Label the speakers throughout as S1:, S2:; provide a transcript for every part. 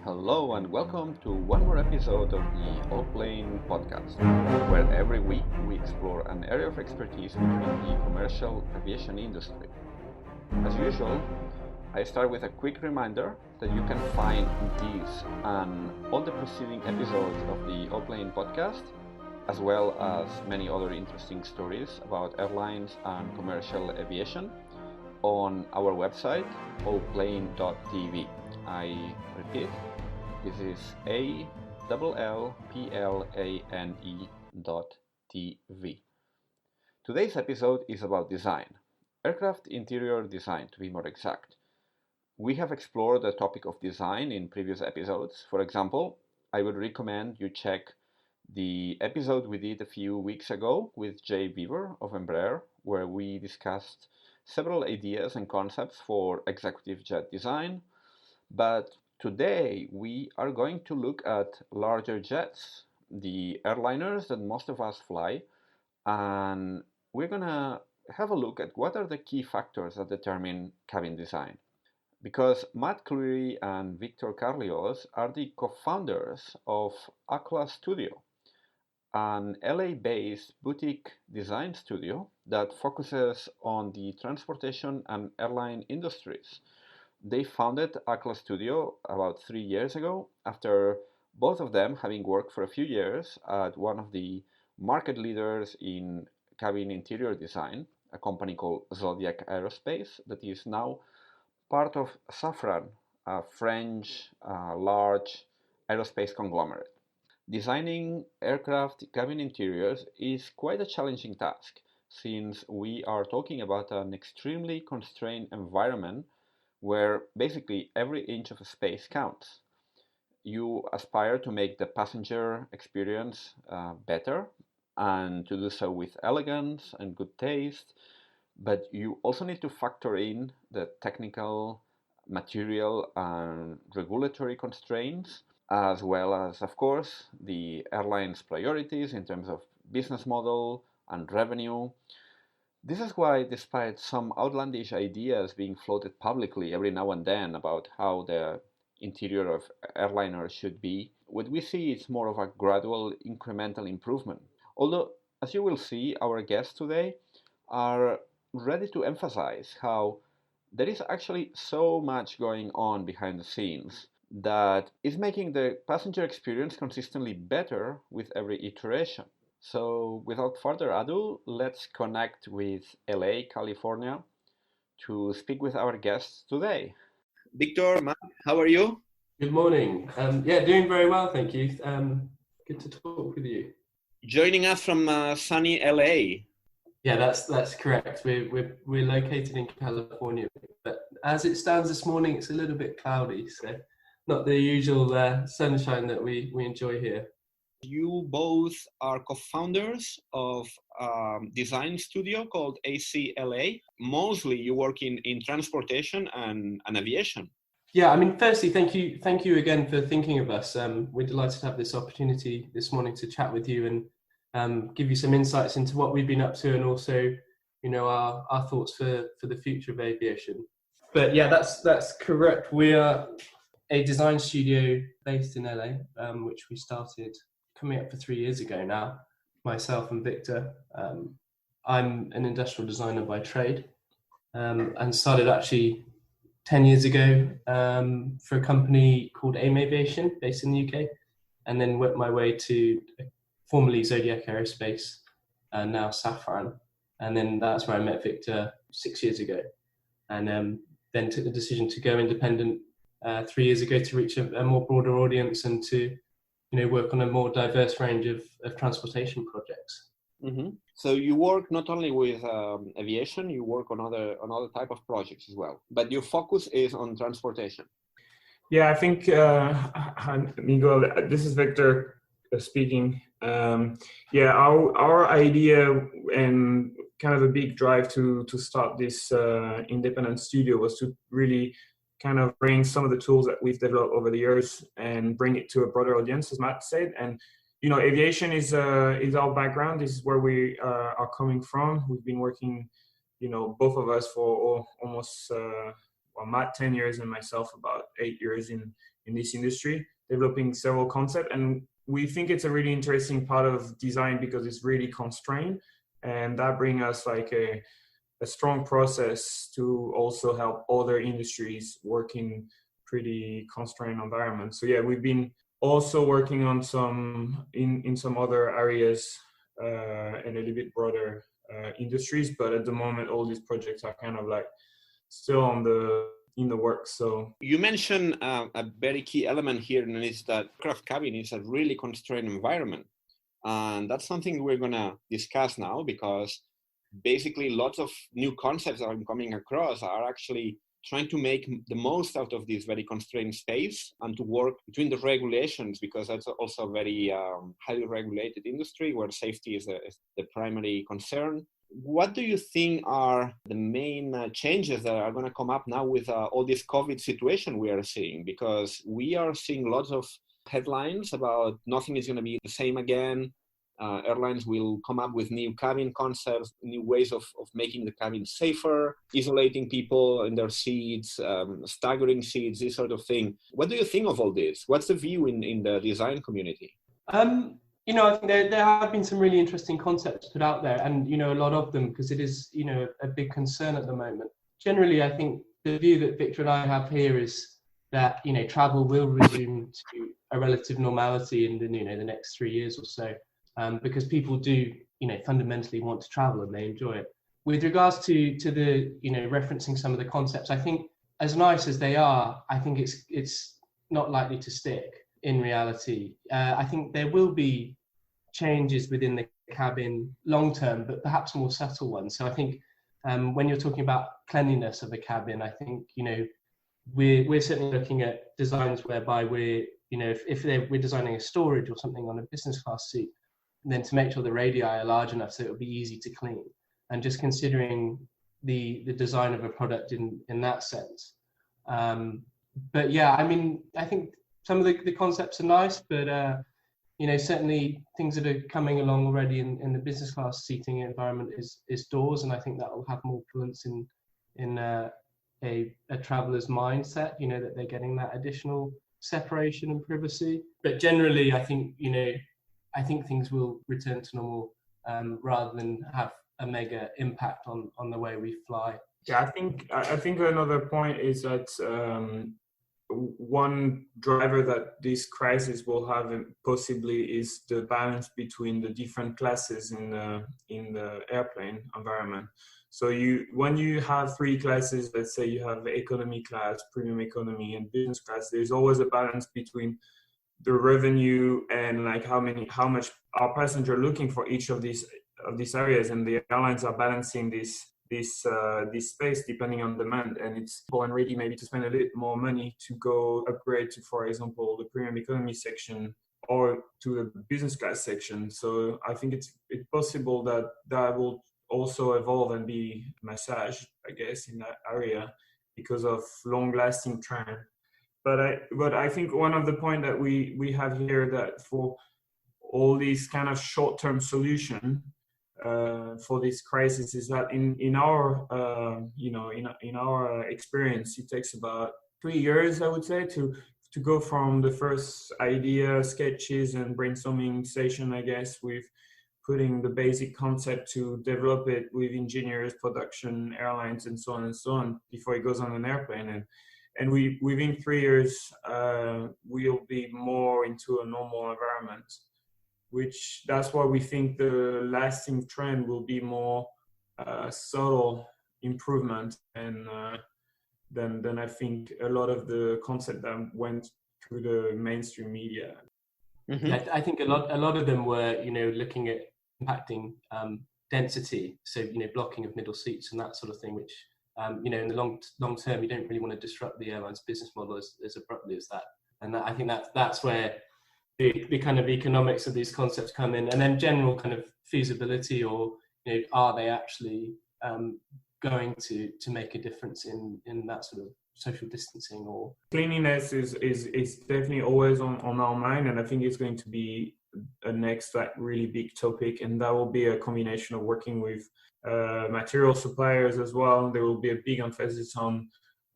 S1: Hello and welcome to one more episode of the Allplane Podcast, where every week we explore an area of expertise between the commercial aviation industry. As usual, I start with a quick reminder that you can find these and all the preceding episodes of the Allplane Podcast, as well as many other interesting stories about airlines and commercial aviation, on our website, Allplane.tv. I repeat, this is ALLPLANE.tv. Today's episode is about design, aircraft interior design to be more exact. We have explored the topic of design in previous episodes. For example, I would recommend you check the episode we did a few weeks ago with Jay Beaver of Embraer, where we discussed several ideas and concepts for executive jet design. But today we are going to look at larger jets, the airliners that most of us fly, and we're going to have a look at what are the key factors that determine cabin design. Because Matt Cleary and Victor Carlioz are the co-founders of ACLA Studio, an LA-based boutique design studio that focuses on the transportation and airline industries. They founded ACLA Studio about 3 years ago after both of them having worked for a few years at one of the market leaders in cabin interior design, a company called Zodiac Aerospace that is now part of Safran, a French large aerospace conglomerate. Designing aircraft cabin interiors is quite a challenging task since we are talking about an extremely constrained environment where basically every inch of space counts. You aspire to make the passenger experience better and to do so with elegance and good taste, but you also need to factor in the technical, material, and regulatory constraints, as well as, of course, the airline's priorities in terms of business model and revenue. This is why, despite some outlandish ideas being floated publicly every now and then about how the interior of airliners should be, what we see is more of a gradual incremental improvement. Although, as you will see, our guests today are ready to emphasize how there is actually so much going on behind the scenes that is making the passenger experience consistently better with every iteration. So without further ado, let's connect with LA, California to speak with our guests today. Victor, Matt, how are you?
S2: Good morning. Doing very well, thank you. Good to talk with you.
S1: Joining us from sunny LA.
S2: Yeah, that's correct. We're located in California, but as it stands this morning, it's a little bit cloudy, so not the usual sunshine that we enjoy here.
S1: You both are co-founders of a design studio called ACLA. Mostly you work in transportation and aviation.
S2: Yeah, I mean, firstly, thank you again for thinking of us. We're delighted to have this opportunity this morning to chat with you and give you some insights into what we've been up to and also, our thoughts for the future of aviation. But yeah, that's correct. We are a design studio based in LA, which we started coming up for 3 years ago now, myself and Victor. I'm an industrial designer by trade and started actually 10 years ago for a company called AIM Aviation based in the UK, and then worked my way to formerly Zodiac Aerospace and now Safran. And then that's where I met Victor 6 years ago, and then took the decision to go independent 3 years ago to reach a more broader audience and to work on a more diverse range of transportation projects.
S1: Mm-hmm. So you work not only with aviation, you work on other type of projects as well, but your focus is on transportation.
S3: Yeah, I think, Miguel, this is Victor speaking. Our idea and kind of a big drive to start this independent studio was to really kind of bring some of the tools that we've developed over the years and bring it to a broader audience, as Matt said. And aviation is our background. This is where we are coming from. We've been working, both of us for almost Matt 10 years and myself about 8 years in this industry, developing several concepts. And we think it's a really interesting part of design because it's really constrained, and that brings us like a strong process to also help other industries work in pretty constrained environments. So yeah, we've been also working on in some other areas and a little bit broader industries, but at the moment all these projects are kind of like still in the works. So
S1: you mentioned a very key element here, and it's that aircraft cabin is a really constrained environment, and that's something we're going to discuss now, because basically lots of new concepts that I'm coming across are actually trying to make the most out of this very constrained space and to work between the regulations, because that's also a very highly regulated industry where safety is the primary concern. What do you think are the main changes that are going to come up now with all this COVID situation we are seeing? Because we are seeing lots of headlines about nothing is going to be the same again. Airlines will come up with new cabin concepts, new ways of making the cabin safer, isolating people in their seats, staggering seats, this sort of thing. What do you think of all this? What's the view in the design community?
S2: I think there have been some really interesting concepts put out there, and, a lot of them, because it is, a big concern at the moment. Generally, I think the view that Victor and I have here is that, travel will resume to a relative normality in the next 3 years or so. Because people do, fundamentally want to travel and they enjoy it. With regards to the, referencing some of the concepts, I think as nice as they are, I think it's not likely to stick in reality. I think there will be changes within the cabin long term, but perhaps more subtle ones. So I think when you're talking about cleanliness of a cabin, I think, we're certainly looking at designs whereby we're designing a storage or something on a business class seat, and then to make sure the radii are large enough so it will be easy to clean, and just considering the design of a product in that sense. But yeah, I think some of the concepts are nice, but certainly things that are coming along already in the business class seating environment is doors, and I think that will have more influence in a traveler's mindset, that they're getting that additional separation and privacy. But generally, I think things will return to normal rather than have a mega impact on the way we fly.
S3: Yeah, I think another point is that one driver that this crisis will have possibly is the balance between the different classes in the airplane environment. So when you have three classes, let's say you have economy class, premium economy, and business class, there's always a balance between the revenue and like how much our passenger looking for each of these areas, and the airlines are balancing this space depending on demand, and it's ready maybe to spend a little more money to go upgrade to, for example, the premium economy section or to the business class section. So I think it's possible that will also evolve and be massaged, I guess, in that area because of long-lasting trend. But I think one of the point that we have here, that for all these kind of short-term solution for this crisis, is that in our experience, it takes about 3 years, I would say, to go from the first idea, sketches, and brainstorming session, I guess, with putting the basic concept to develop it with engineers, production, airlines, and so on, before it goes on an airplane. And within 3 years, we'll be more into a normal environment, which that's why we think the lasting trend will be more subtle improvement and than I think a lot of the concept that went through the mainstream media.
S2: Mm-hmm. I think a lot of them were, looking at impacting density, so blocking of middle seats and that sort of thing, which in the long term, you don't really want to disrupt the airline's business model as abruptly as that. And I think that's where the kind of economics of these concepts come in, and then general kind of feasibility, or are they actually going to make a difference in that sort of social distancing? Or
S3: cleanliness is definitely always on our mind, and I think it's going to be a next really big topic, and that will be a combination of working with material suppliers as well. There will be a big emphasis on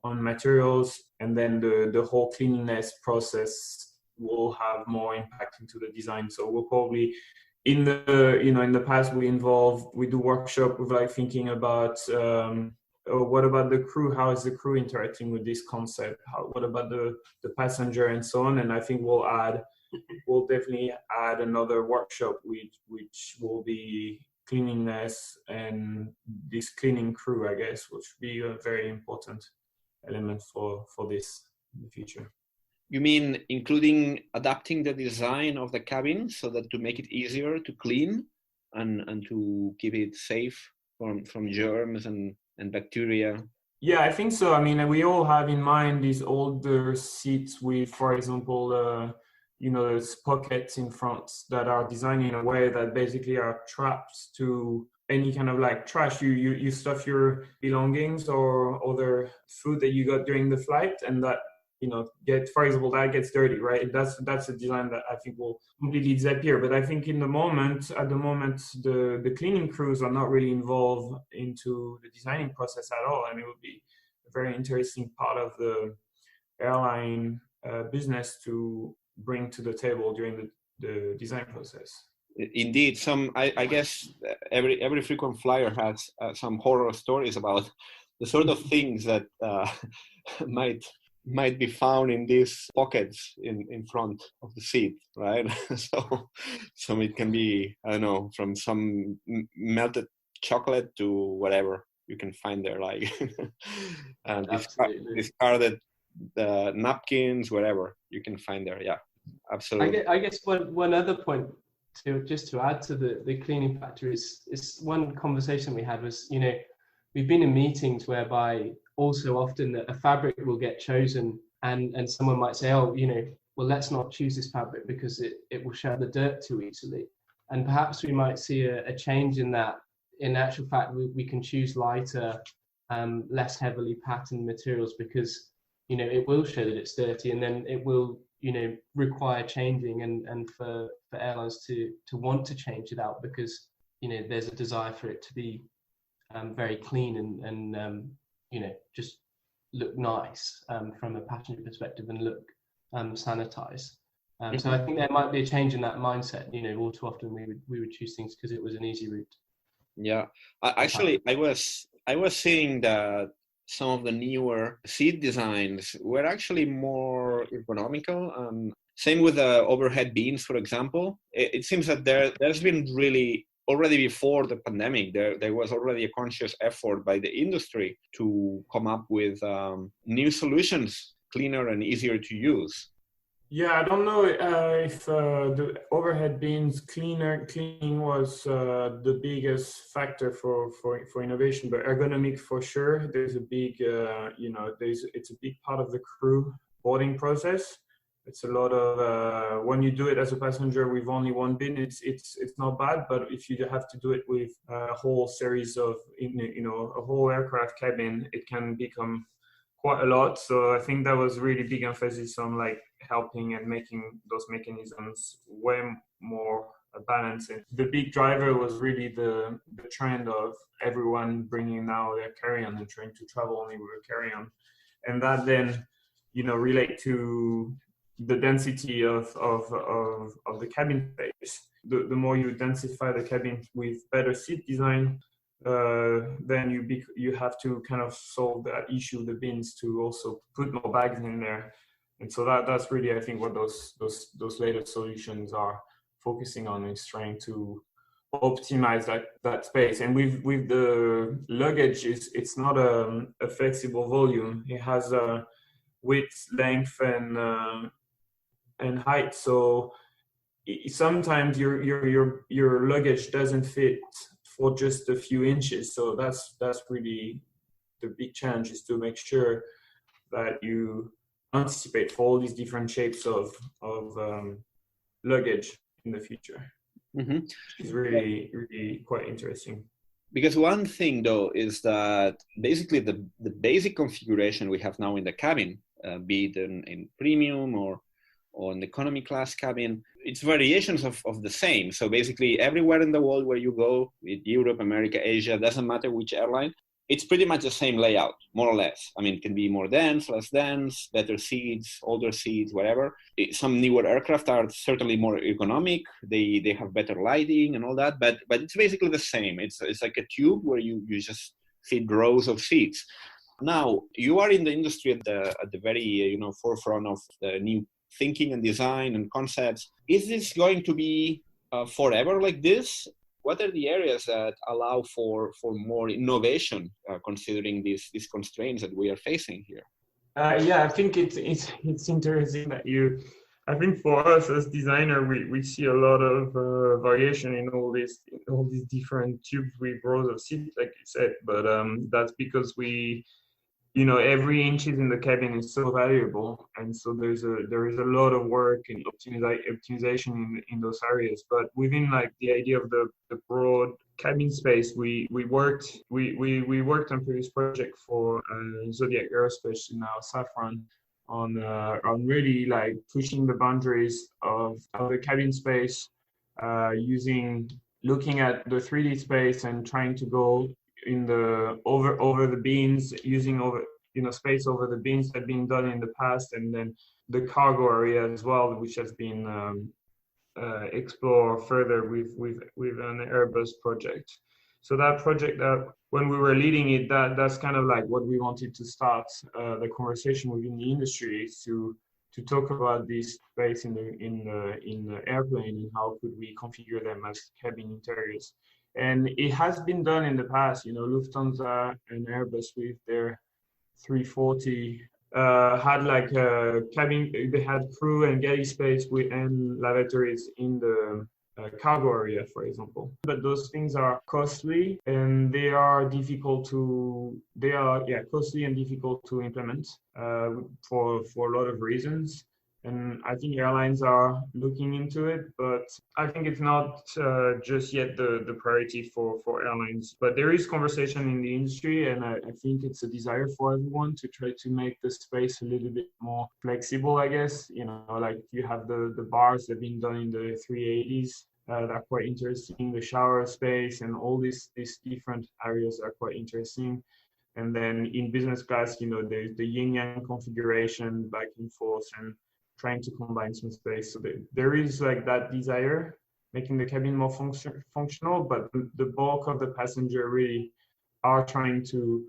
S3: on materials, and then the whole cleanliness process will have more impact into the design. So we'll probably in the past we do workshop with like thinking about what about the crew? How is the crew interacting with this concept? What about the passenger and so on? And I think we'll definitely add another workshop which will be cleanliness and this cleaning crew, I guess, which will be a very important element for this in the future.
S1: You mean including adapting the design of the cabin so that to make it easier to clean and to keep it safe from germs and bacteria?
S3: Yeah, I think so. I mean, we all have in mind these older seats with, for example, those pockets in front that are designed in a way that basically are traps to any kind of like trash. You stuff your belongings or other food that you got during the flight, and that for example, that gets dirty, right? That's a design that I think will completely disappear. But I think at the moment, the cleaning crews are not really involved into the designing process at all, and it would be a very interesting part of the airline business to bring to the table during the design process.
S1: Indeed, I guess every frequent flyer has some horror stories about the sort of things that might be found in these pockets in front of the seat, right? So it can be, I don't know, from some melted chocolate to whatever you can find there, like discarded napkins, whatever you can find there. Yeah, absolutely.
S2: I guess one other point to add to the cleaning factor is one conversation we had was, we've been in meetings whereby also often a fabric will get chosen and someone might say, well, let's not choose this fabric because it will shed the dirt too easily. And perhaps we might see a change in that. In actual fact, we can choose lighter, less heavily patterned materials because, it will show that it's dirty, and then it will, require changing and for airlines to want to change it out because, there's a desire for it to be very clean and just look nice from a passenger perspective and look sanitized. So I think there might be a change in that mindset. All too often we would choose things because it was an easy route.
S1: Yeah, actually, I was seeing that some of the newer seat designs were actually more economical. Same with the overhead bins, for example. It seems that there's been really already before the pandemic, there was already a conscious effort by the industry to come up with new solutions, cleaner and easier to use.
S3: Yeah, I don't know if the overhead bins cleaning was the biggest factor for innovation, but ergonomic for sure. There's a big, it's a big part of the crew boarding process. It's a lot of when you do it as a passenger with only one bin, it's not bad. But if you have to do it with a whole series of a whole aircraft cabin, it can become quite a lot. So I think that was really big emphasis on like helping and making those mechanisms way more balanced. And the big driver was really the trend of everyone bringing now their carry-on and trying to travel only with a carry-on, and that then relate to the density of the cabin space. The more you densify the cabin with better seat design, then you have to kind of solve that issue of the bins to also put more bags in there. And so that's really, I think, what those latest solutions are focusing on, is trying to optimize that space. And with the luggage, it's not a flexible volume. It has a width, length, and height. So sometimes your luggage doesn't fit for just a few inches. So that's really the big challenge, is to make sure that you anticipate for all these different shapes of luggage in the future.
S1: Mm-hmm.
S3: It's really, really quite interesting.
S1: Because one thing, though, is that basically the basic configuration we have now in the cabin, be it in premium or in the economy class cabin, it's variations of the same. So basically everywhere in the world where you go, with Europe, America, Asia, doesn't matter which airline, it's pretty much the same layout, more or less. I mean, it can be more dense, less dense, better seats, older seats, whatever. Some newer aircraft are certainly more ergonomic. They have better lighting and all that, but it's basically the same. It's like a tube where you just fit rows of seats. Now, you are in the industry at the very forefront of the new thinking and design and concepts. Is this going to be forever like this? What are the areas that allow for more innovation, considering these constraints that we are facing here?
S3: I think it's interesting that I think for us as designer, we see a lot of variation in all these different tubes with rows of seats, like you said. But that's because every inch in the cabin is so valuable, and so there is a lot of work and optimization in those areas. But within like the idea of the broad cabin space, we worked on previous project for Zodiac Aerospace, now Safran, on really like pushing the boundaries of the cabin space, looking at the 3D space and trying to go in the over the beams, using space over the beams that have been done in the past, and then the cargo area as well, which has been explored further with an Airbus project. So that project, when we were leading it, that's kind of like what we wanted to start the conversation within the industry, is to talk about this space in the airplane and how could we configure them as cabin interiors. And it has been done in the past. Lufthansa and Airbus with their 340 had like a cabin. They had crew and galley space and lavatories in the cargo area, for example. But those things are costly, and they are costly and difficult to implement for a lot of reasons. And I think airlines are looking into it, but I think it's not just yet the priority for airlines. But there is conversation in the industry, and I think it's a desire for everyone to try to make the space a little bit more flexible, I guess. Like you have the bars that have been done in the 380s that are quite interesting, the shower space and all these different areas are quite interesting. And then in business class, there's the yin-yang configuration back and forth and trying to combine some space. So there is like that desire, making the cabin more functional, but the bulk of the passenger really are trying to,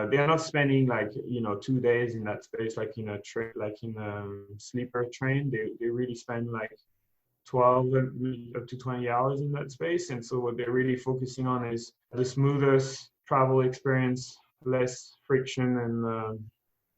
S3: they are not spending 2 days in that space, like in a sleeper train. They really spend like 12 up to 20 hours in that space. And so what they're really focusing on is the smoothest travel experience, less friction, and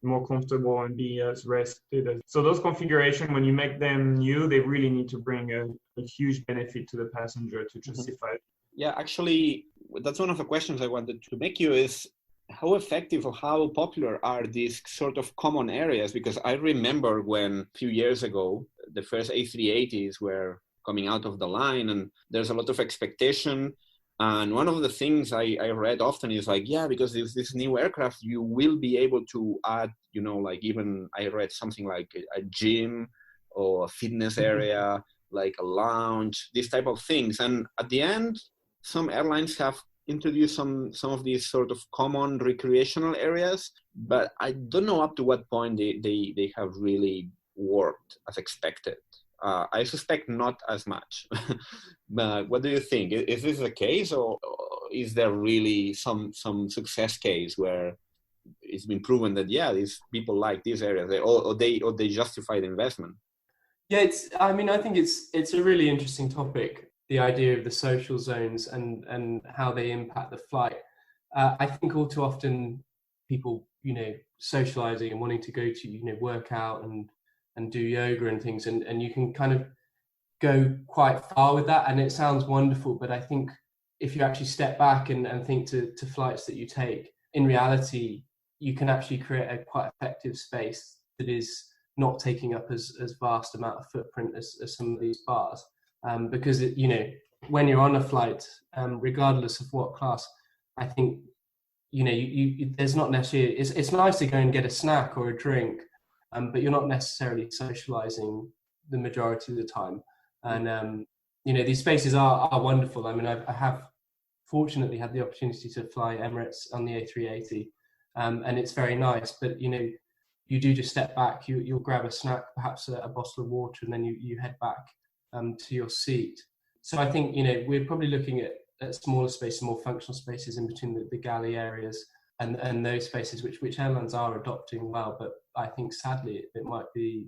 S3: more comfortable and be as rested. So those configurations, when you make them new, they really need to bring a huge benefit to the passenger to justify it.
S1: Yeah, actually, that's one of the questions I wanted to make you is how effective or how popular are these sort of common areas? Because I remember when a few years ago, the first A380s were coming out of the line, and there's a lot of expectation. And one of the things I read often is like, yeah, because this new aircraft, you will be able to add, even I read something like a gym or a fitness area, like a lounge, this type of things. And at the end, some airlines have introduced some of these sort of common recreational areas, but I don't know up to what point they have really worked as expected. I suspect not as much. But what do you think? Is this the case, or is there really some success case where it's been proven that these people like these areas, or they justify the investment?
S2: Yeah, I think it's a really interesting topic, the idea of the social zones and how they impact the flight. I think all too often people, socializing and wanting to go to, work out and do yoga and things, and you can kind of go quite far with that, and it sounds wonderful, but I think if you actually step back and think to flights that you take, in reality, you can actually create a quite effective space that is not taking up as vast amount of footprint as some of these bars. Because when you're on a flight, regardless of what class, I think there's not necessarily. It's nice to go and get a snack or a drink, but you're not necessarily socializing the majority of the time. And these spaces are wonderful. I mean, I have fortunately had the opportunity to fly Emirates on the A380, and it's very nice. But you do just step back. You'll grab a snack, perhaps a bottle of water, and then you head back to your seat. So I think we're probably looking at smaller spaces, more functional spaces in between the galley areas and those spaces which airlines are adopting well. But I think sadly it might be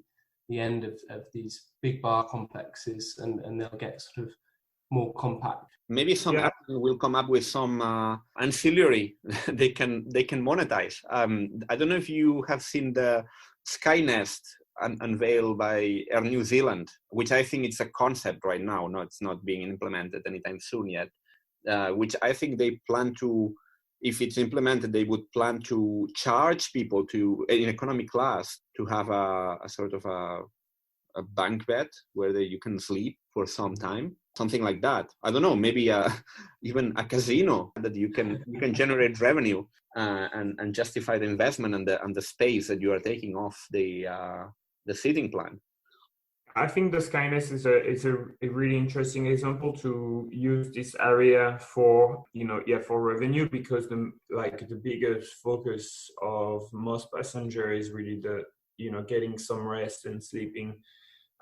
S2: the end of these big bar complexes, and they'll get sort of more compact.
S1: Maybe some airline will come up with some ancillary they can monetize. I don't know if you have seen the Skynest unveiled by Air New Zealand, which I think it's a concept right now. No, it's not being implemented anytime soon yet. Which I think they plan to, if it's implemented, they would plan to charge people in economy class to have a sort of a bunk bed where you can sleep for some time, something like that. I don't know, maybe even a casino that you can generate revenue and justify the investment and the space that you are taking off the seating plan.
S3: I think the Skynest is a really interesting example to use this area for for revenue, because the biggest focus of most passengers is really getting some rest and sleeping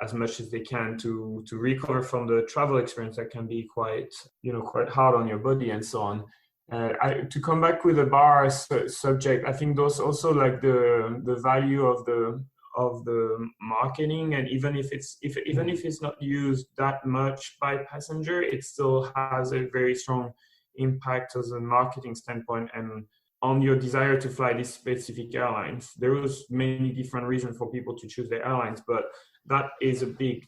S3: as much as they can to recover from the travel experience that can be quite hard on your body and so on. To come back with the bar subject, I think those also like the value of the marketing, and even if it's not used that much by passenger, it still has a very strong impact as a marketing standpoint and on your desire to fly these specific airlines. There was many different reasons for people to choose the airlines, but that is a big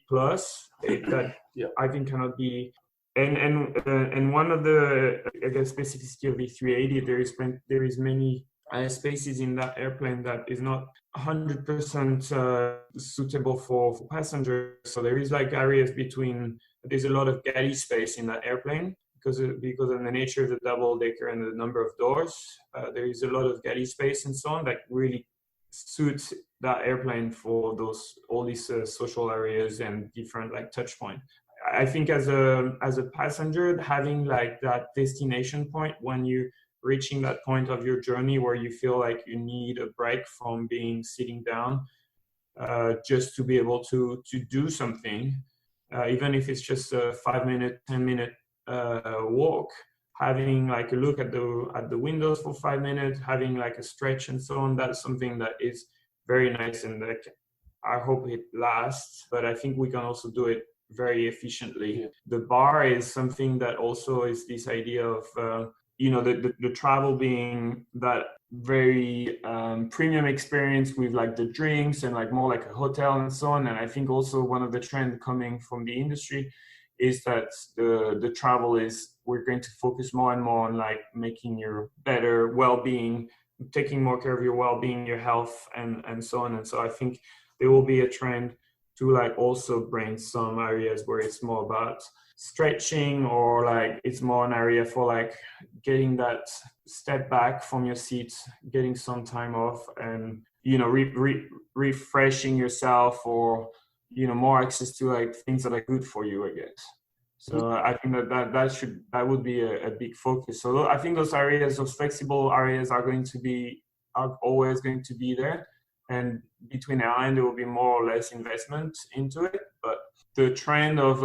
S3: plus that I think cannot be. And one of the specificity of the 380, there is many spaces in that airplane that is not 100% suitable for passengers. So there is areas there's a lot of galley space in that airplane because of the nature of the double decker and the number of doors. There is a lot of galley space and so on that really suits that airplane for all these social areas and different touch point. I think as a passenger, having that destination point when you reaching that point of your journey where you feel like you need a break from sitting down, just to be able to do something, even if it's just a 5-minute, 10-minute walk, having a look at the windows for 5 minutes, having a stretch and so on. That's something that is very nice, and I hope it lasts. But I think we can also do it very efficiently. Yeah. The bar is something that also is this idea of the travel being that very premium experience with the drinks and more like a hotel and so on. And I think also one of the trends coming from the industry is that the travel is, we're going to focus more and more on making your better well-being, taking more care of your well-being, your health, and so on. And so I think there will be a trend to also bring some areas where it's more about stretching, or it's more an area for getting that step back from your seat, getting some time off, and refreshing yourself, or more access to things that are good for you, I guess. So I think that would be a big focus. So I think those areas, those flexible areas, are always going to be there. And between airline, there will be more or less investment into it. But the trend of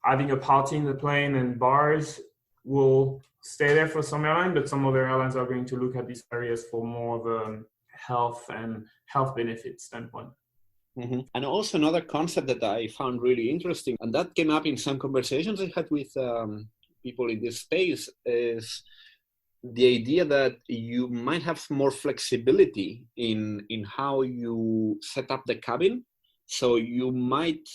S3: having a party in the plane and bars will stay there for some airlines, but some other airlines are going to look at these areas for more of a health benefits standpoint.
S1: Mm-hmm. And also another concept that I found really interesting, and that came up in some conversations I had with people in this space, is the idea that you might have more flexibility in how you set up the cabin. So you might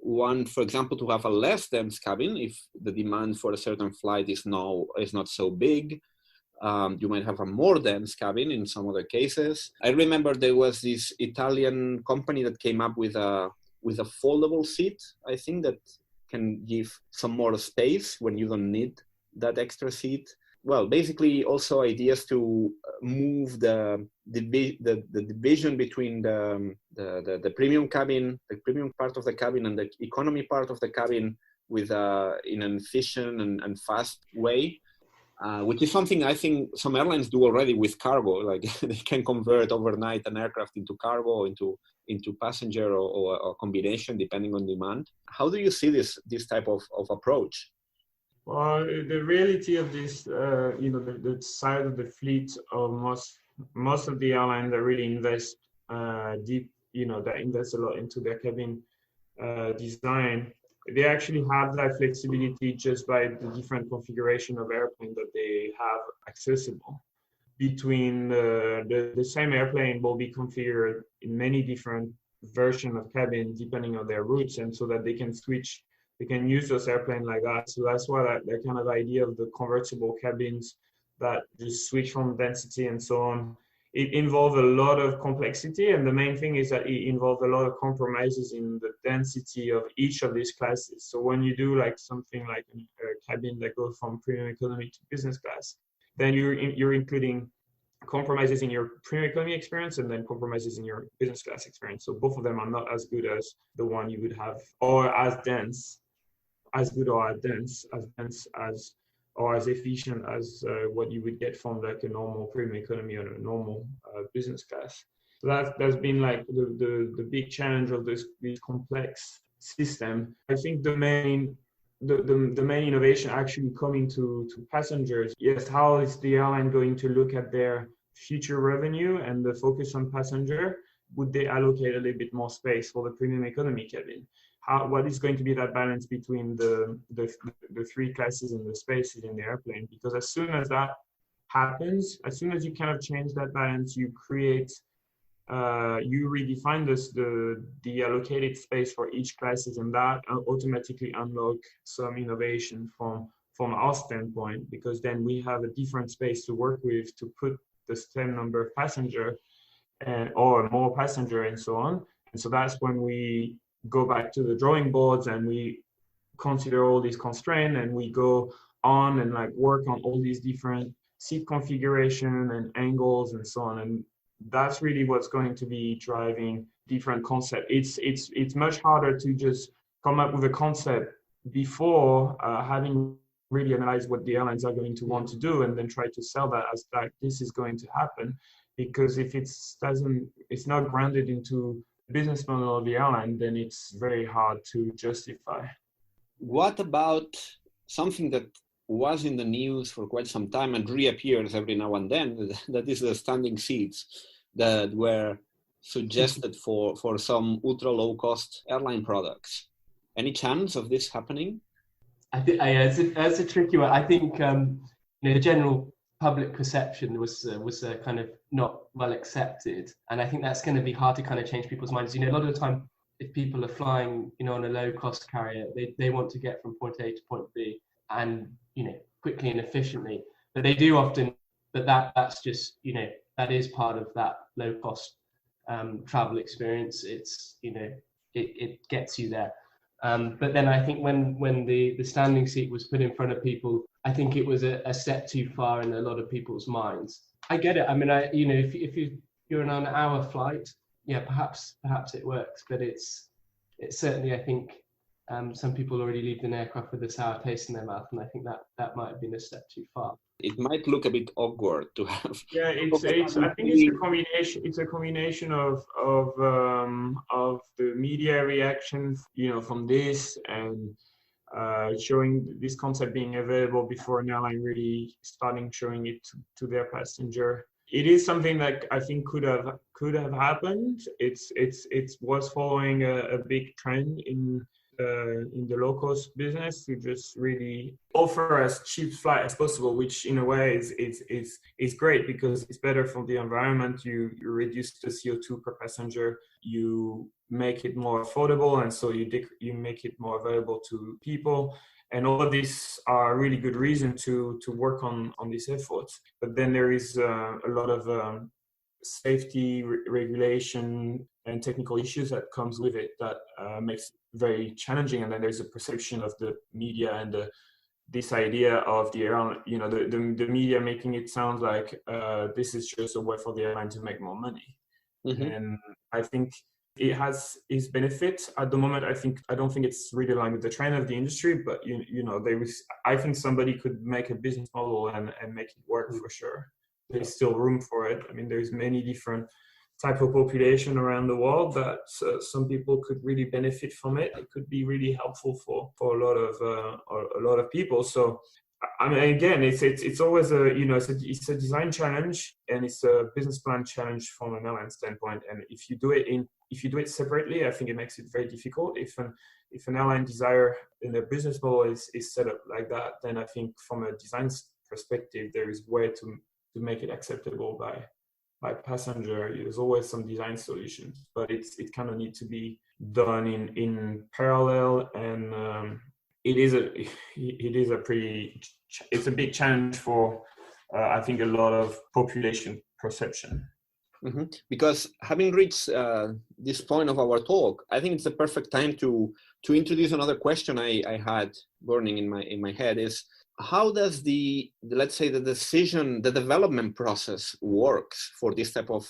S1: want, for example, to have a less dense cabin if the demand for a certain flight is not so big. You might have a more dense cabin in some other cases. I remember there was this Italian company that came up with a foldable seat, I think, that can give some more space when you don't need that extra seat. Well, basically also ideas to move the division between the premium cabin, the premium part of the cabin, and the economy part of the cabin in an efficient and fast way, which is something I think some airlines do already with cargo. Like they can convert overnight an aircraft into cargo, into passenger, or a combination depending on demand. How do you see this type of approach?
S3: Well, the reality of this, the side of the fleet of most of the airlines that really invest deep, that invest a lot into their cabin design, they actually have that flexibility just by the different configuration of airplane that they have accessible. Between the same airplane will be configured in many different versions of cabin depending on their routes, and so that they can switch. They can use those airplanes like that. So that's why that kind of idea of the convertible cabins that just switch from density and so on, it involves a lot of complexity. And the main thing is that it involves a lot of compromises in the density of each of these classes. So when you do like something like a cabin that goes from premium economy to business class, then you're including compromises in your premium economy experience and then compromises in your business class experience. So both of them are not as good as the one you would have, or as dense, as good or as dense as or as efficient as what you would get from like a normal premium economy or a normal business class. So that's been like the big challenge of this complex system. I think the main innovation actually coming to passengers. Yes, how is the airline going to look at their future revenue and the focus on passenger? Would they allocate a little bit more space for the premium economy cabin? What is going to be that balance between the three classes and the spaces in the airplane? Because as soon as that happens, as soon as you kind of change that balance, you create, you redefine the allocated space for each classes, and that automatically unlock some innovation from our standpoint, because then we have a different space to work with to put the same number of passenger or more passenger and so on. And so that's when we go back to the drawing boards and we consider all these constraints, and we go on and like work on all these different seat configuration and angles and so on. And that's really what's going to be driving different concept. It's much harder to just come up with a concept before having really analyzed what the airlines are going to want to do, and then try to sell that as like this is going to happen. Because if it's not grounded into the business model of the airline, then it's very hard to justify.
S1: What about something that was in the news for quite some time and reappears every now and then? That is the standing seats that were suggested for some ultra low cost airline products. Any chance of this happening?
S2: I think that's a tricky one. I think the general public perception was kind of not well accepted, and I think that's going to be hard to kind of change people's minds. A lot of the time, if people are flying, on a low cost carrier, they want to get from point A to point B, and quickly and efficiently. But they do often. But that's just that is part of that low cost travel experience. It's it gets you there. But then I think when the standing seat was put in front of people, I think it was a step too far in a lot of people's minds. I get it. I mean, if you're on an hour flight, yeah, perhaps it works. But it's certainly, I think, some people already leave an aircraft with a sour taste in their mouth, and I think that might have been a step too far.
S1: It might look a bit awkward to have.
S3: Yeah, I think it's a combination. It's a combination of the media reaction, from this, and showing this concept being available before an airline really starting showing it to their passenger. It is something that I think could have happened. It was following a big trend in the low cost business to just really offer as cheap flight as possible, which in a way is great because it's better for the environment. You reduce the CO2 per passenger, you make it more affordable, and so you make it more available to people. And all of these are really good reason to work on these efforts. But then there is a lot of safety regulation and technical issues that comes with it that makes it very challenging. And then there's a perception of the media and this idea of the airline, the media making it sound like this is just a way for the airline to make more money. Mm-hmm. And I think it has its benefits. At the moment, I don't think it's really aligned with the trend of the industry, but I think somebody could make a business model and make it work for sure. There's still room for it. I mean, there's many different type of population around the world that some people could really benefit from it. It could be really helpful for a lot of people. So I mean, again, it's always it's a design challenge and it's a business plan challenge from an airline standpoint. And if you do it separately, I think it makes it very difficult. If an airline desire in their business model is set up like that, then I think from a design perspective, there is way to make it acceptable by passenger. There's always some design solutions, but it kind of needs to be done in parallel. And it's a big challenge for I think a lot of population perception.
S1: Mm-hmm. Because having reached this point of our talk, I think it's the perfect time to introduce another question I had burning in my head is, how does the development process works for this type of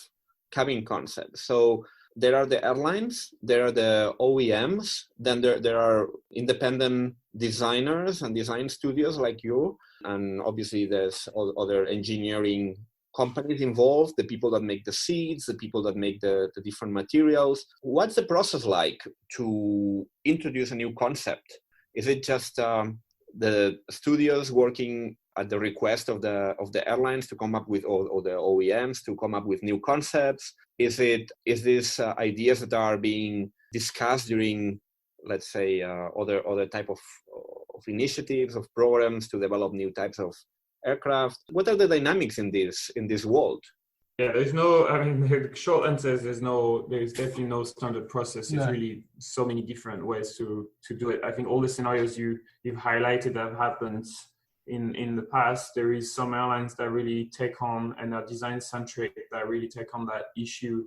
S1: cabin concept? So there are the airlines, there are the OEMs, then there are independent designers and design studios like you, and obviously there's other engineering companies involved, the people that make the seats, the people that make the different materials. What's the process like to introduce a new concept? Is it just the studios working at the request of the airlines to come up with, or the OEMs to come up with new concepts? Is this ideas that are being discussed during, let's say, other type of initiatives, of programs to develop new types of aircraft? What are the dynamics in this world?
S3: Yeah, the short answer is there's definitely no standard process. It's really so many different ways to do it. I think all the scenarios you've highlighted have happened in the past. There is some airlines that really take on and are design centric, that really take on that issue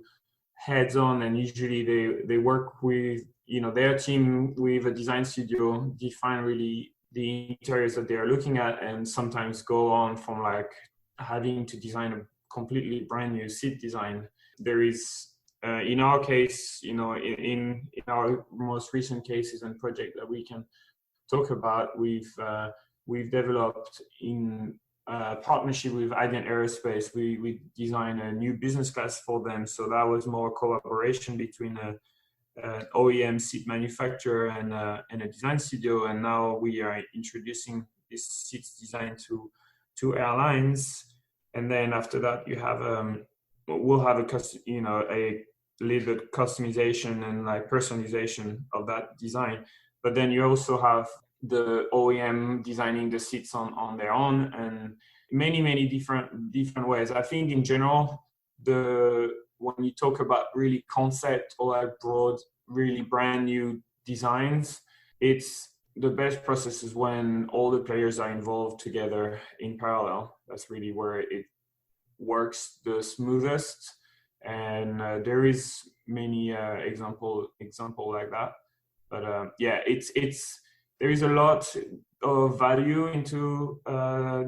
S3: heads on, and usually they work with their team with a design studio, define really the interiors that they are looking at, and sometimes go on from like having to design a completely brand new seat design. There is in our case, in our most recent cases and project that we can talk about, we've developed in partnership with Adient Aerospace. We designed a new business class for them. So that was more collaboration between an OEM seat manufacturer and a design studio. And now we are introducing this seats design to airlines. And then after that, we'll have a little bit customization and like personalization of that design. But then you also have the OEM designing the seats on their own, and many different ways. I think in general, when you talk about really concept or like broad, really brand new designs, it's the best process is when all the players are involved together in parallel. That's really where it works the smoothest. And there is many example like that. But there is a lot of value into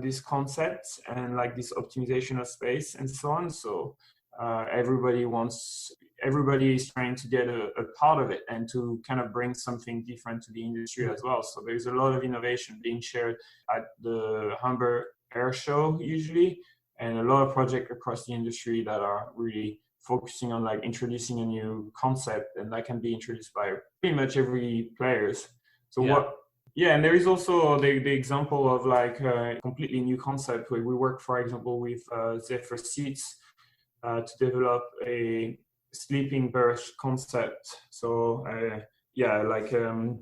S3: these concepts and like this optimization of space and so on. So everybody is trying to get a part of it and to kind of bring something different to the industry as well. So there's a lot of innovation being shared at the Hamburg Air Show usually, and a lot of projects across the industry that are really focusing on like introducing a new concept, and that can be introduced by pretty much every players. So and there is also the example of like a completely new concept where we work, for example, with Zephyr Seats to develop a sleeping berth concept. So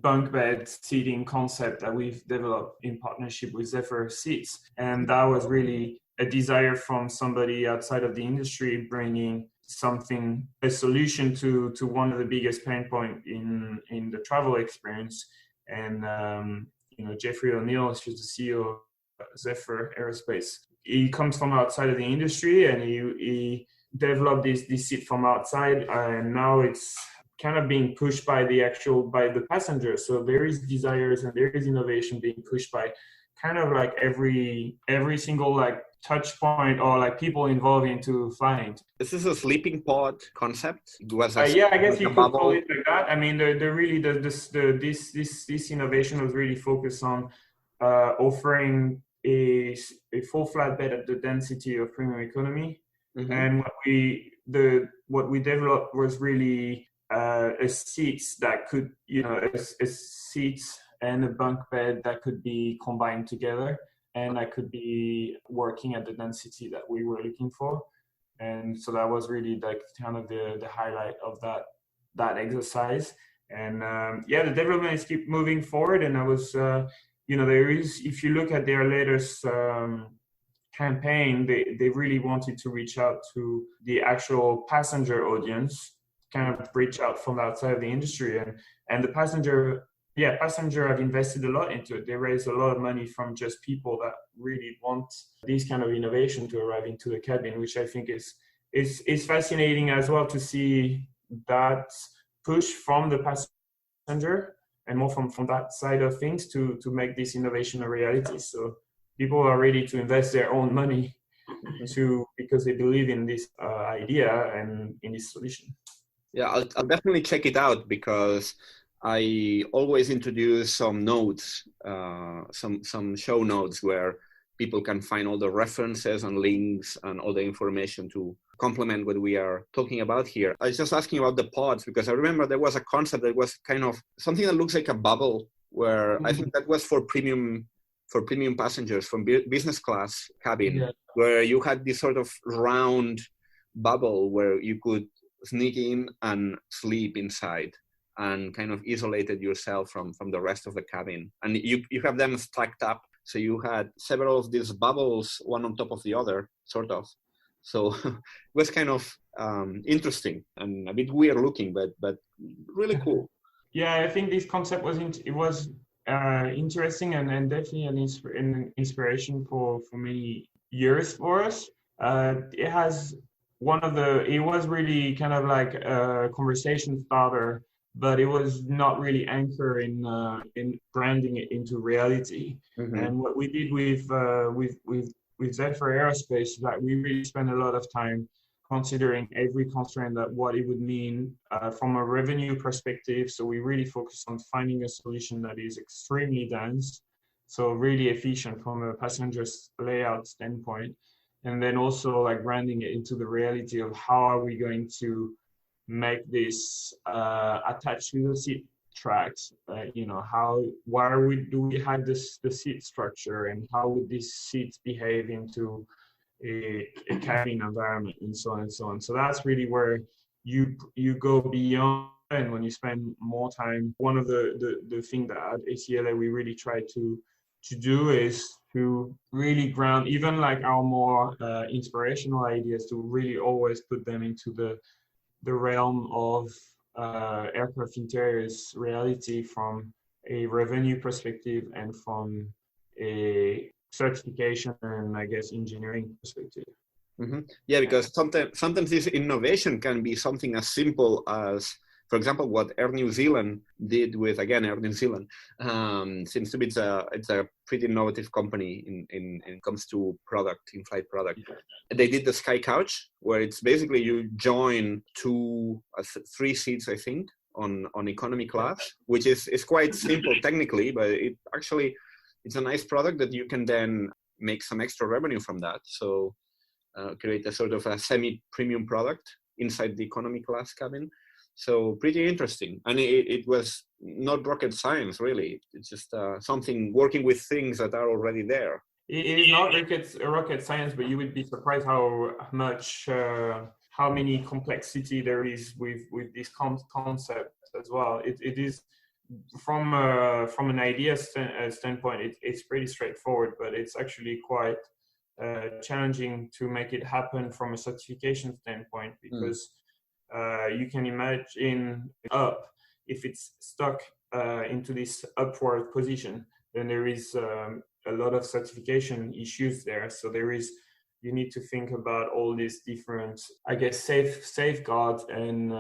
S3: bunk bed seating concept that we've developed in partnership with Zephyr Seats. And that was really a desire from somebody outside of the industry, bringing a solution to one of the biggest pain point in the travel experience. And Jeffrey O'Neill, who's the CEO of Zephyr Aerospace, he comes from outside of the industry, and he developed this seat from outside, and now it's kind of being pushed by the passengers. So there is desires and there is innovation being pushed by kind of like every single like touch point or like people involved into flying.
S1: This is a sleeping pod concept. It was
S3: Yeah, I guess you
S1: a
S3: could call
S1: bubble.
S3: it like that. I mean, this innovation was really focused on offering a full flatbed at the density of premium economy.
S1: Mm-hmm.
S3: And what we developed was really a seats that could, a seats and a bunk bed that could be combined together, and that could be working at the density that we were looking for. And so that was really like kind of the highlight of that exercise. And the development is keep moving forward. And I was, there is, if you look at their latest campaign, they really wanted to reach out to the actual passenger audience, kind of reach out from outside of the industry. And the passenger have invested a lot into it. They raised a lot of money from just people that really want these kind of innovation to arrive into the cabin, which I think is fascinating as well to see that push from the passenger and more from that side of things to make this innovation a reality. So people are ready to invest their own money because they believe in this idea and in this solution.
S1: Yeah, I'll definitely check it out, because I always introduce some notes, some show notes where people can find all the references and links and all the information to complement what we are talking about here. I was just asking about the pods because I remember there was a concept that was kind of something that looks like a bubble, where I think that was for premium passengers from business class cabin, where you had this sort of round bubble where you could sneak in and sleep inside and kind of isolated yourself from the rest of the cabin. And you have them stacked up. So you had several of these bubbles, one on top of the other, sort of. So it was kind of interesting and a bit weird looking, but really cool.
S3: Yeah, I think this concept was interesting and definitely an inspiration for many years for us. It was really kind of like a conversation starter, but it was not really anchored in branding it into reality. Mm-hmm. And what we did with Zephyr Aerospace is that we really spent a lot of time considering every constraint that what it would mean from a revenue perspective. So we really focused on finding a solution that is extremely dense, so really efficient from a passenger's layout standpoint, and then also like branding it into the reality of how are we going to make this attached to the seat tracks. Do we have the seat structure, and how would these seats behave into a cabin environment, and so on and so on. So that's really where you go beyond, and when you spend more time, one of the thing that at ACLA we really try to do is to really ground even like our more inspirational ideas, to really always put them into the realm of aircraft interiors reality from a revenue perspective and from a certification and I guess engineering perspective.
S1: Mm-hmm. Yeah, because sometimes this innovation can be something as simple as, for example, what Air New Zealand did with Air New Zealand. Seems to be it's a pretty innovative company in comes to in-flight product. Yeah. They did the Sky Couch, where it's basically you join 3 seats, I think, on economy class, which is quite simple technically, but it's a nice product that you can then make some extra revenue from that. So create a sort of a semi-premium product inside the economy class cabin. So pretty interesting. And it was not rocket science, really. It's just something working with things that are already there.
S3: It is not rocket science, but you would be surprised how many complexity there is with this concept as well. It is from an idea standpoint, it's pretty straightforward, but it's actually quite challenging to make it happen from a certification standpoint, because you can imagine if it's stuck into this upward position, then there is a lot of certification issues there. So you need to think about all these different, I guess, safeguards and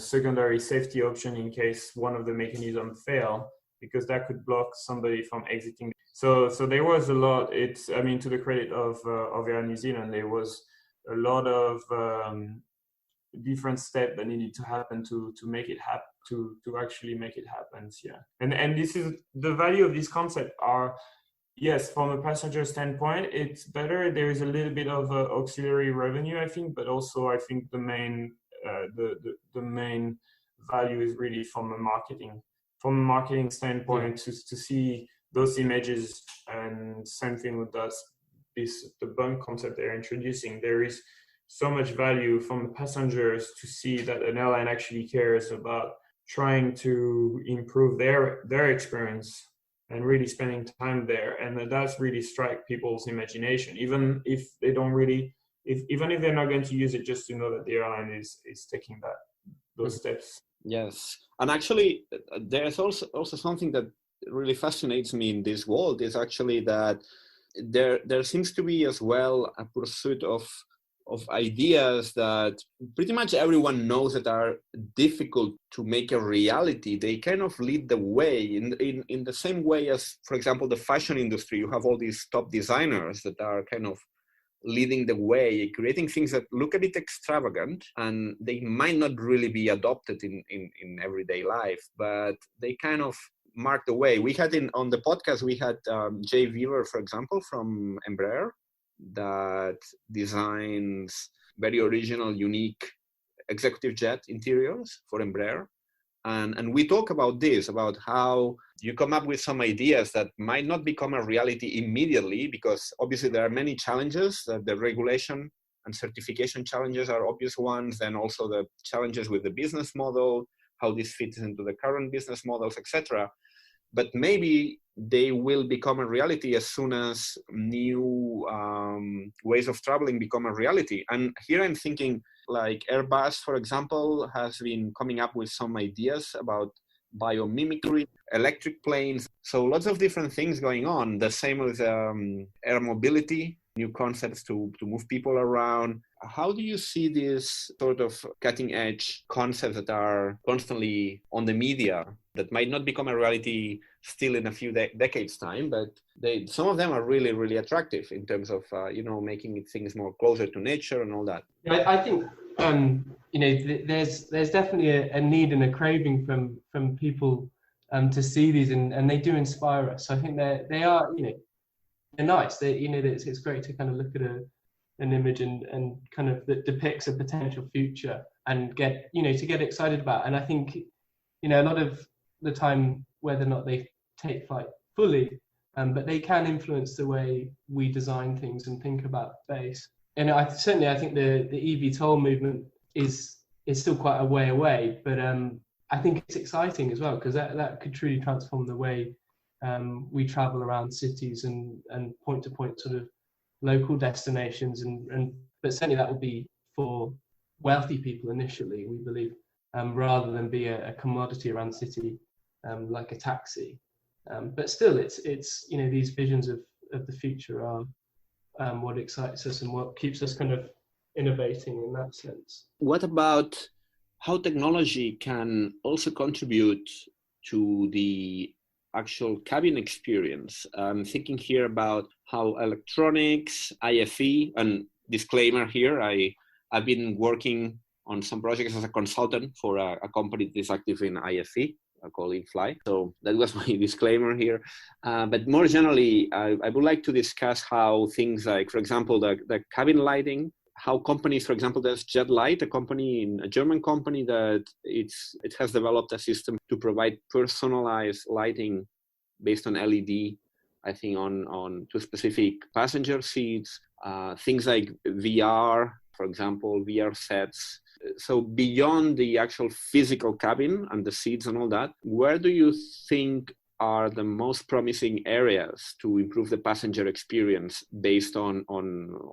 S3: secondary safety option in case one of the mechanisms fail, because that could block somebody from exiting. So there was a lot. I mean, to the credit of Air New Zealand, there was a lot of different steps that needed to happen to make it happen, to actually make it happen. Yeah, and this is the value of this concept. Are, yes, from a passenger standpoint, it's better. There is a little bit of auxiliary revenue, I think, but also I think the main value is really from a marketing standpoint, to see those images. And same thing with the bunk concept they're introducing. There is so much value from the passengers to see that an airline actually cares about trying to improve their experience and really spending time there. And that's really strike people's imagination, even if they don't really, even if they're not going to use it, just to know that the airline is taking those steps.
S1: Yes, and actually, there's also something that really fascinates me in this world is actually that there seems to be as well a pursuit of ideas that pretty much everyone knows that are difficult to make a reality. They kind of lead the way in the same way as, for example, the fashion industry. You have all these top designers that are kind of leading the way, creating things that look a bit extravagant, and they might not really be adopted in everyday life, but they kind of mark the way. We had on the podcast, we had Jay Weaver, for example, from Embraer, that designs very original, unique executive jet interiors for Embraer. And we talk about this, about how you come up with some ideas that might not become a reality immediately, because obviously there are many challenges. The regulation and certification challenges are obvious ones. Then also the challenges with the business model, how this fits into the current business models, etc. But maybe they will become a reality as soon as new ways of traveling become a reality. And here I'm thinking, like Airbus, for example, has been coming up with some ideas about biomimicry, electric planes. So lots of different things going on. The same with air mobility, new concepts to move people around. How do you see these sort of cutting edge concepts that are constantly on the media that might not become a reality still in a few decades time, but some of them are really, really attractive in terms of, making things more closer to nature and all that?
S2: I think, there's definitely a need and a craving from people to see these, and they do inspire us. So I think they are, they're nice. It's great to kind of look at an image and kind of that depicts a potential future and get excited about. And I think, a lot of the time, whether or not they take flight fully, but they can influence the way we design things and think about space. And I think the eVTOL movement is still quite a way away, but I think it's exciting as well, because that could truly transform the way we travel around cities and point to point sort of local destinations, but certainly that will be for wealthy people initially, we believe, rather than be a commodity around the city like a taxi. But still, it's these visions of the future are what excites us and what keeps us kind of innovating in that sense.
S1: What about how technology can also contribute to the actual cabin experience? I'm thinking here about how electronics, IFE, and disclaimer here, I've been working on some projects as a consultant for a company that is active in IFE, called InFly. So that was my disclaimer here. But more generally, I would like to discuss how things like, for example, the cabin lighting, how companies, for example, there's Jet Light, a German company that it has developed a system to provide personalized lighting based on LED, I think to specific passenger seats, things like VR, for example, VR sets. So beyond the actual physical cabin and the seats and all that, where do you think are the most promising areas to improve the passenger experience based on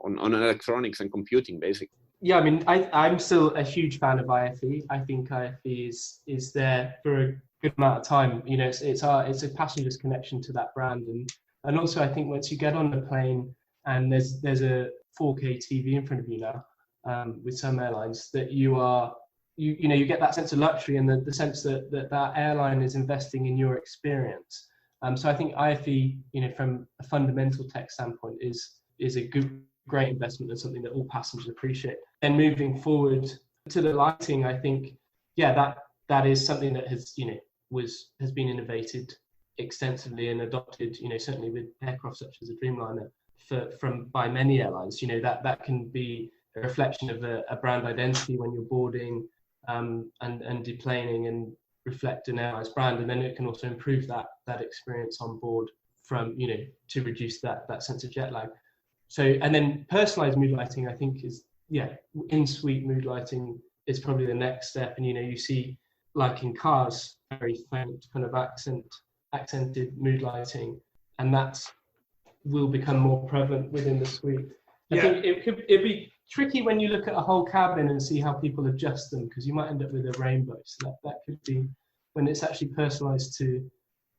S1: electronics and computing, basically?
S2: Yeah, I mean, I'm still a huge fan of IFE. I think IFE is there for a good amount of time. It's a passenger's connection to that brand, and also I think once you get on the plane and there's a 4K TV in front of you now, with some airlines, that you get that sense of luxury and the sense that airline is investing in your experience. So I think IFE, from a fundamental tech standpoint, is a great investment and something that all passengers appreciate. And moving forward to the lighting, I think, that is something that has been innovated extensively and adopted, certainly with aircraft such as the Dreamliner by many airlines. That can be a reflection of a brand identity when you're boarding and deplaning, and reflect an airline's brand, and then it can also improve that experience on board to reduce that sense of jet lag. So, and then personalized mood lighting, I think, is in-suite mood lighting is probably the next step. And you see, like in cars, very faint kind of accented mood lighting, and that will become more prevalent within the suite. I think it'd be tricky when you look at a whole cabin and see how people adjust them, because you might end up with a rainbow. So that could be when it's actually personalized to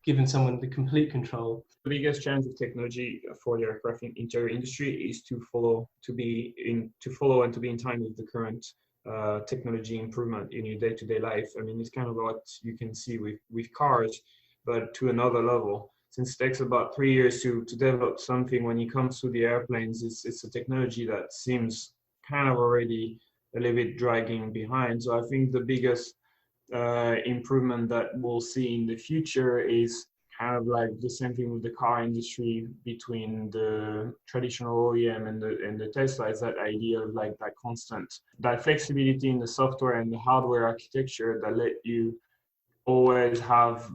S2: giving someone the complete control.
S3: The biggest challenge of technology for the aircraft interior industry is to follow and to be in time with the current technology improvement in your day-to-day life. I mean, it's kind of what you can see with cars, but to another level. Since it takes about 3 years to develop something, when it comes to the airplanes, it's a technology that seems kind of already a little bit dragging behind. So I think the biggest improvement that we'll see in the future is kind of like the same thing with the car industry between the traditional OEM and the Tesla, is that idea of like that flexibility in the software and the hardware architecture that let you always have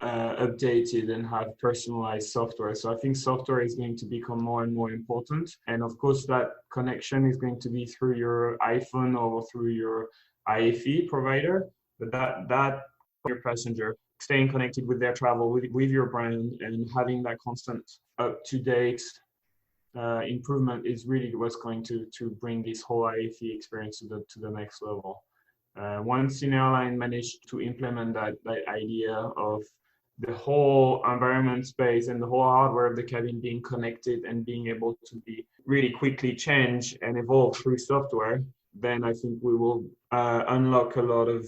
S3: updated and have personalized software. So I think software is going to become more and more important. And of course, that connection is going to be through your iPhone or through your IFE provider. But that your passenger staying connected with their travel, with your brand, and having that constant up-to-date improvement is really what's going to bring this whole IFE experience to the next level. Once an airline managed to implement that idea of the whole environment space and the whole hardware of the cabin being connected and being able to be really quickly change and evolve through software, then I think we will unlock a lot of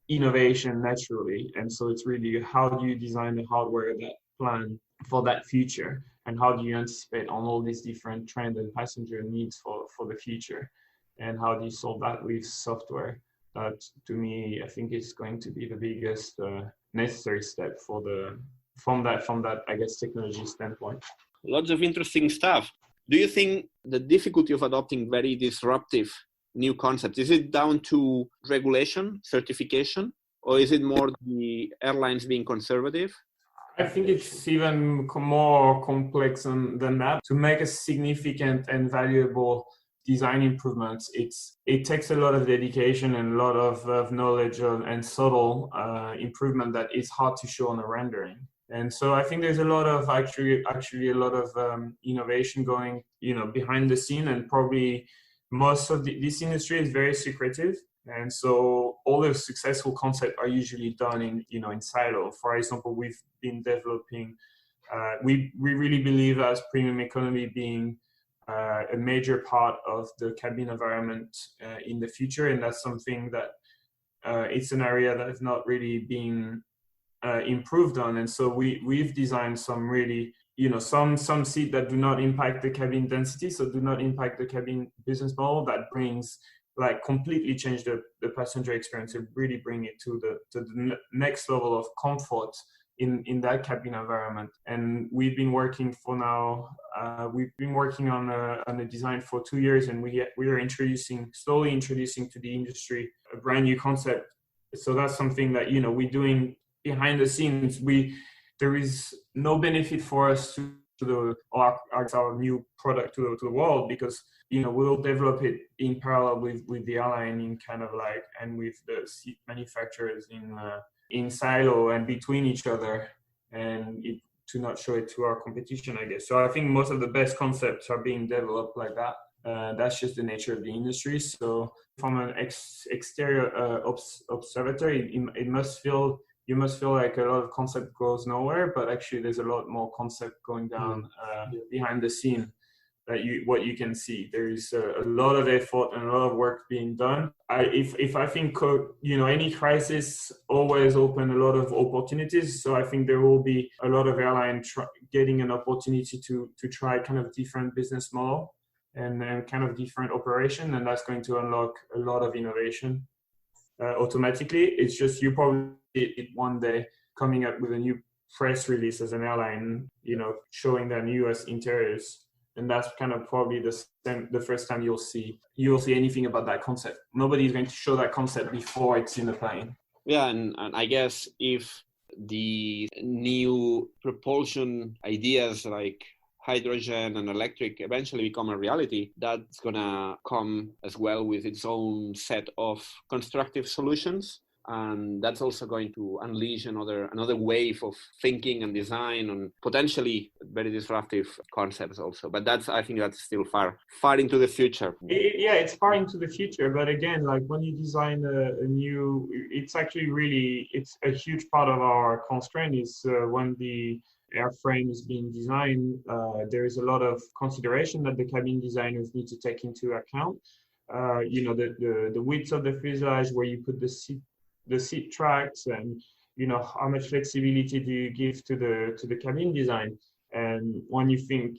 S3: innovation naturally. And so it's really, how do you design the hardware that plan for that future, and how do you anticipate on all these different trends and passenger needs for the future, and how do you solve that with software? That, to me, I think is going to be the biggest necessary step from that I guess technology standpoint.
S1: Lots of interesting stuff. Do you think the difficulty of adopting very disruptive new concepts, is it down to regulation, certification, or is it more the airlines being conservative?
S3: I think it's even more complex than that. To make a significant and valuable design improvements, it takes a lot of dedication and a lot of knowledge and subtle improvement that is hard to show on a rendering. And so I think there's a lot of actually a lot of innovation going behind the scene, and probably most of this industry is very secretive. And so all the successful concepts are usually done in silo. For example, we've been developing, we really believe as premium economy being a major part of the cabin environment in the future. And that's something that it's an area that is not really being improved on. And so we've designed some really, some seats that do not impact the cabin density, so do not impact the cabin business model, that brings completely change the passenger experience and really bring it to the next level of comfort in that cabin environment. And we've been working on a design for 2 years, and we are slowly introducing to the industry a brand new concept. So that's something that we're doing behind the scenes. There is no benefit for us to our new product to the world, because we'll develop it in parallel with the airline and with the seat manufacturers in silo and between each other, and to not show it to our competition, I guess. So I think most of the best concepts are being developed like that. That's just the nature of the industry. So from an exterior observer, you must feel like a lot of concept goes nowhere, but actually there's a lot more concept going down behind the scene. what you can see. There is a lot of effort and a lot of work being done. If I think any crisis always open a lot of opportunities. So I think there will be a lot of airlines getting an opportunity to try kind of different business model and kind of different operation, and that's going to unlock a lot of innovation automatically. It's just you probably one day coming up with a new press release as an airline, showing their newest interiors, and that's kind of probably the first time you'll see anything about that concept. Nobody's going to show that concept before it's in the plane.
S1: Yeah, and I guess if the new propulsion ideas like hydrogen and electric eventually become a reality, that's gonna come as well with its own set of constructive solutions. And that's also going to unleash another wave of thinking and design and potentially very disruptive concepts also. But I think that's still far into the future.
S3: It's far into the future. But again, like when you design a new, it's actually it's a huge part of our constraint is when the airframe is being designed, there is a lot of consideration that the cabin designers need to take into account. The width of the fuselage, where you put the seat tracks, and how much flexibility do you give to the cabin design. And when you think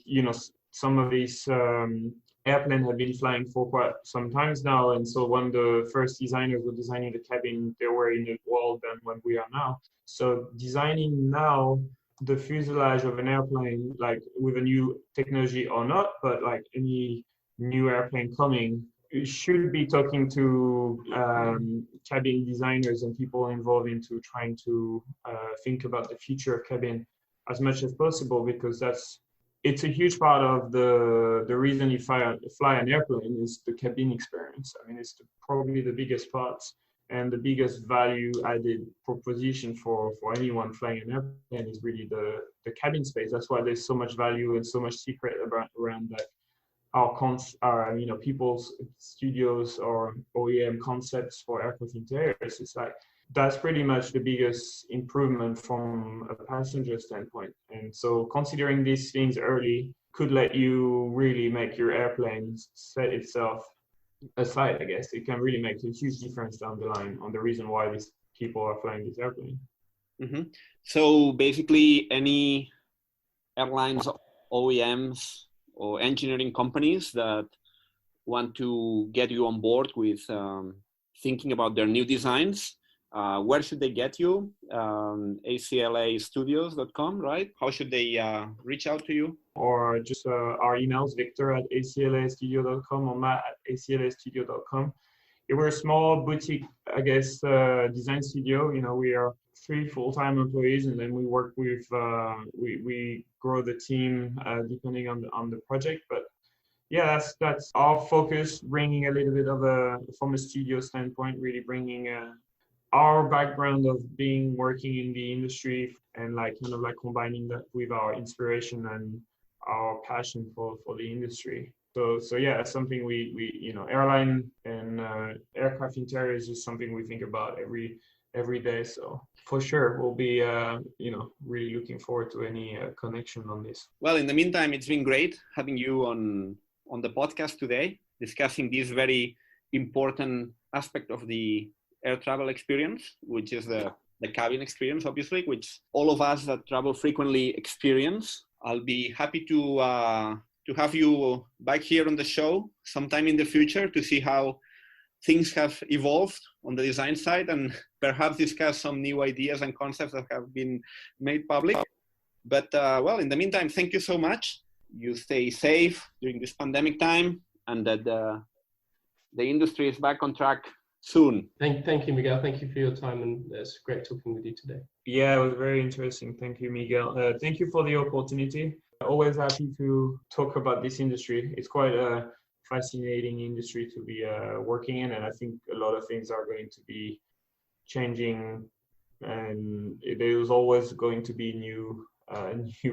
S3: some of these airplanes have been flying for quite some times now, and so when the first designers were designing the cabin, they were in a world than when we are now. So designing now the fuselage of an airplane, like with a new technology or not, but like any new airplane coming, you should be talking to cabin designers and people involved into trying to think about the future of cabin as much as possible, because it's a huge part of the reason you fly an airplane is the cabin experience. I mean, it's probably the biggest part and the biggest value added proposition for anyone flying an airplane is really the cabin space. That's why there's so much value and so much secret around that. Our people's studios or OEM concepts for aircraft interiors. It's like that's pretty much the biggest improvement from a passenger standpoint. And so considering these things early could let you really make your airplane set itself aside. I guess it can really make a huge difference down the line on the reason why these people are flying this airplane.
S1: Mm-hmm. So basically, any airlines, OEMs, or engineering companies that want to get you on board with thinking about their new designs, where should they get you? ACLAstudios.com, right? How should they reach out to you?
S3: Or just our emails, Victor@ACLAstudio.com or Matt@ACLAstudio.com. We're a small boutique, I guess, design studio. We are 3 full-time employees, and then we work with, we grow the team depending on the project. But yeah, that's our focus, bringing a little bit of from a studio standpoint, really bringing our background of working in the industry and combining that with our inspiration and our passion for the industry. So yeah, it's something we airline and aircraft interiors is something we think about every day. So for sure, we'll be really looking forward to any connection on this.
S1: Well, in the meantime, it's been great having you on the podcast today, discussing this very important aspect of the air travel experience, which is the cabin experience, obviously, which all of us that travel frequently experience. I'll be happy to have you back here on the show sometime in the future to see how things have evolved on the design side and perhaps discuss some new ideas and concepts that have been made public. But in the meantime, thank you so much. You stay safe during this pandemic time, and that the industry is back on track soon.
S2: Thank you, Miguel. Thank you for your time, and it's great talking with you today.
S3: Yeah, it was very interesting. Thank you, Miguel. Thank you for the opportunity. Always happy to talk about this industry. It's quite a fascinating industry to be working in, and I think a lot of things are going to be changing, and there's always going to be new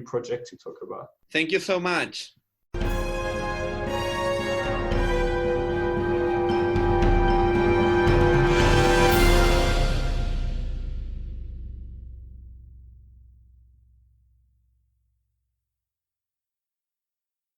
S3: project to talk about.
S1: Thank you so much.